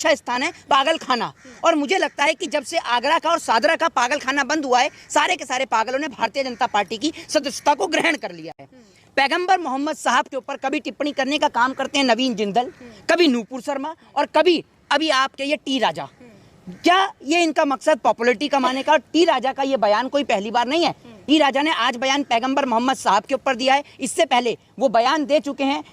अच्छा स्थान है पागल खाना। और मुझे लगता है कि जब से आगरा का और सादरा का पागल खाना बंद हुआ है, सारे के सारे पागलों ने भारतीय जनता पार्टी की सदस्यता को ग्रहण कर लिया है। पैगंबर मोहम्मद साहब के ऊपर कभी टिप्पणी करने का काम करते हैं नवीन जिंदल, कभी नूपुर शर्मा और कभी अभी आपके ये टी राजा। क्या ये इनका मकसद पॉपुलरिटी कमाने का? और टी राजा का ये बयान कोई पहली बार नहीं है। टी राजा ने आज बयान पैगंबर मोहम्मद साहब के ऊपर दिया है, इससे पहले वो बयान दे चुके हैं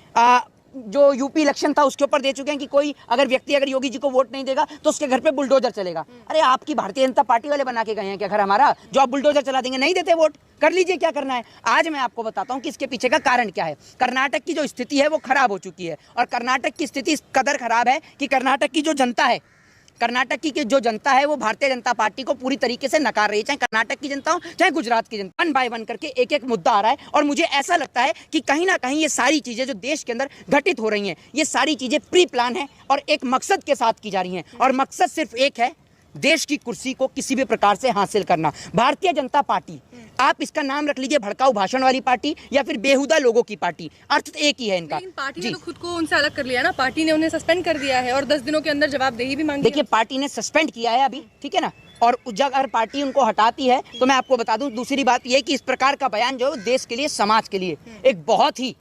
जो यूपी इलेक्शन था उसके ऊपर दे चुके हैं कि कोई अगर योगी जी को वोट नहीं देगा तो उसके घर पे बुलडोजर चलेगा। अरे आपकी भारतीय जनता पार्टी वाले बना के गए हैं क्या घर हमारा, जो आप बुलडोजर चला देंगे? नहीं देते वोट, कर लीजिए क्या करना है। आज मैं आपको बताता हूं कि इसके पीछे का कारण क्या है। कर्नाटक की जो स्थिति है वो खराब हो चुकी है, और कर्नाटक की स्थिति इस कदर खराब है कि कर्नाटक की जो जनता है वो भारतीय जनता पार्टी को पूरी तरीके से नकार रही है, चाहे कर्नाटक की जनता हो चाहे गुजरात की जनता। वन बाय वन करके एक एक मुद्दा आ रहा है, और मुझे ऐसा लगता है कि कहीं ना कहीं ये सारी चीजें जो देश के अंदर घटित हो रही हैं, ये सारी चीजें प्री प्लान है और एक मकसद के साथ की जा रही हैं, और मकसद सिर्फ एक है, देश की कुर्सी को किसी भी प्रकार से हासिल करना। भारतीय जनता पार्टी, आप इसका नाम रख लीजिए भड़काऊ भाषण वाली पार्टी या फिर बेहुदा लोगों की पार्टी, अर्थ एक ही है इनका। लेकिन पार्टी ने तो खुद को उनसे अलग कर लिया ना, पार्टी ने उन्हें सस्पेंड कर दिया है और 10 दिनों के अंदर जवाबदेही भी मांगी। देखिए पार्टी ने सस्पेंड किया है अभी, ठीक है ना, और अगर पार्टी उनको हटाती है तो मैं आपको बता दूं, दूसरी बात यह कि इस प्रकार का बयान जो है देश के लिए, समाज के लिए एक बहुत ही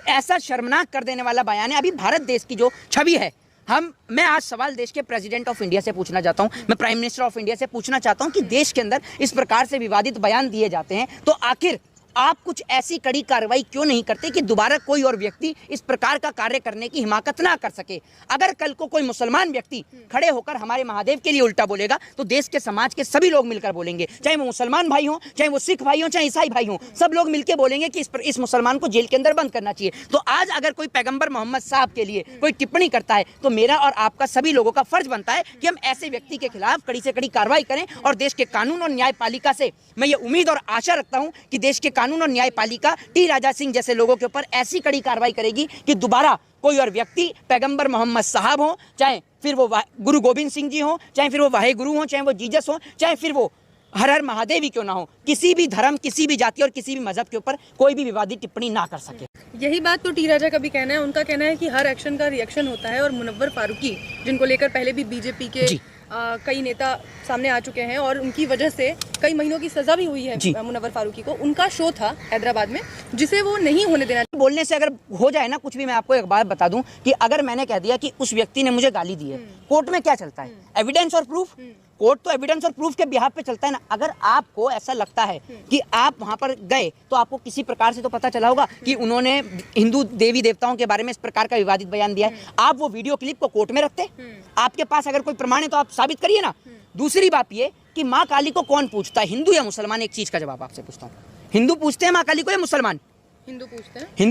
ऐसा शर्मनाक कर देने वाला बयान है। अभी भारत देश की जो छवि है, मैं आज सवाल देश के प्रेसिडेंट ऑफ इंडिया से पूछना चाहता हूं, मैं प्राइम मिनिस्टर ऑफ इंडिया से पूछना चाहता हूं कि देश के अंदर इस प्रकार से विवादित बयान दिए जाते हैं तो आखिर आप कुछ ऐसी कड़ी कार्रवाई क्यों नहीं करते कि दोबारा कोई और व्यक्ति इस प्रकार का कार्य करने की हिमाकत ना कर सके। अगर कल को कोई मुसलमान व्यक्ति खड़े होकर हमारे महादेव के लिए उल्टा बोलेगा तो देश के समाज के सभी लोग मिलकर बोलेंगे, चाहे वो मुसलमान भाई हों, चाहे वो सिख भाई हों, चाहे ईसाई भाई हों, सब लोग मिलकर बोलेंगे कि इस मुसलमान को जेल के अंदर बंद करना चाहिए। तो आज अगर कोई पैगंबर मोहम्मद साहब के लिए कोई टिप्पणी करता है तो मेरा और आपका सभी लोगों का फर्ज बनता है कि हम ऐसे व्यक्ति के खिलाफ कड़ी से कड़ी कार्रवाई करें, और देश के कानून और न्यायपालिका से मैं ये उम्मीद और आशा रखता हूं कि देश के कानून और न्यायपालिका टी राजा सिंह जैसे लोगों के ऊपर ऐसी कड़ी कार्रवाई करेगी कि दोबारा कोई और व्यक्ति पैगंबर मोहम्मद साहब हो, चाहे फिर वो गुरु गोविंद सिंह जी हो, चाहे फिर वो वाहे गुरु हो, चाहे वो जीसस हो, चाहे फिर वो हर हर महादेव ही क्यों ना हो, किसी भी धर्म, किसी भी जाति और किसी भी मजहब के ऊपर कोई भी विवादित टिप्पणी ना कर सके। यही बात तो टी राजा का भी कहना है। उनका कहना है कि हर एक्शन का रिएक्शन होता है, और मुनव्वर फारूकी, जिनको लेकर पहले भी बीजेपी के कई नेता सामने आ चुके हैं और उनकी वजह से कई महीनों की सजा भी हुई है मुनव्वर फारूकी को, उनका शो था हैदराबाद में जिसे वो नहीं होने देना। बोलने से अगर हो जाए ना कुछ भी, मैं आपको एक बात बता दूं कि अगर मैंने कह दिया कि उस व्यक्ति ने मुझे गाली दी है, कोर्ट में क्या चलता है? एविडेंस और प्रूफ। कोर्ट तो एविडेंस और प्रूफ के बिहाफ पे चलता है ना। अगर आपको ऐसा लगता है कि आप वहां पर गए तो आपको किसी प्रकार से तो पता चला होगा कि उन्होंने हिंदू देवी देवताओं के बारे में इस प्रकार का विवादित बयान दिया है, आप वो वीडियो क्लिप को कोर्ट में रखते? आपके पास अगर कोई प्रमाण है तो आप साबित करिए ना। दूसरी बात ये कि माँ काली को कौन पूछता है, हिंदू या मुसलमान? एक चीज का जवाब आपसे पूछता हूँ, हिंदू पूछते हैं माँ काली को या मुसलमान? हिंदू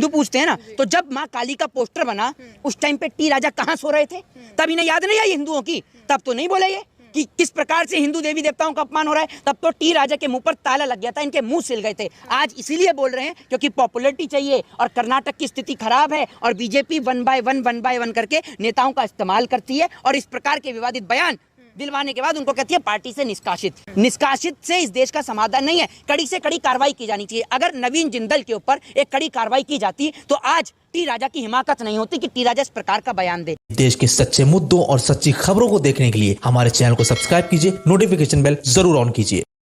पूछते हैं ना। तो जब माँ काली का पोस्टर बना उस टाइम पे टी राजा कहाँ सो रहे थे? तब इन्हें याद नहीं आई हिंदुओं की? तब तो नहीं बोले ये कि किस प्रकार से हिंदू देवी देवताओं का अपमान हो रहा है? तब तो टी राजा के मुंह पर ताला लग गया था, इनके मुंह सिल गए थे। आज इसीलिए बोल रहे हैं क्योंकि पॉपुलरिटी चाहिए, और कर्नाटक की स्थिति खराब है, और बीजेपी वन बाय वन करके नेताओं का इस्तेमाल करती है, और इस प्रकार के विवादित बयान दिलवाने के बाद उनको कहती है पार्टी से निष्कासित से इस देश का समाधान नहीं है। कड़ी से कड़ी कार्रवाई की जानी चाहिए। अगर नवीन जिंदल के ऊपर एक कड़ी कार्रवाई की जाती तो आज टी राजा की हिमाकत नहीं होती कि टी राजा इस प्रकार का बयान दे। देश के सच्चे मुद्दों और सच्ची खबरों को देखने के लिए हमारे चैनल को सब्सक्राइब कीजिए, नोटिफिकेशन बेल जरूर ऑन कीजिए।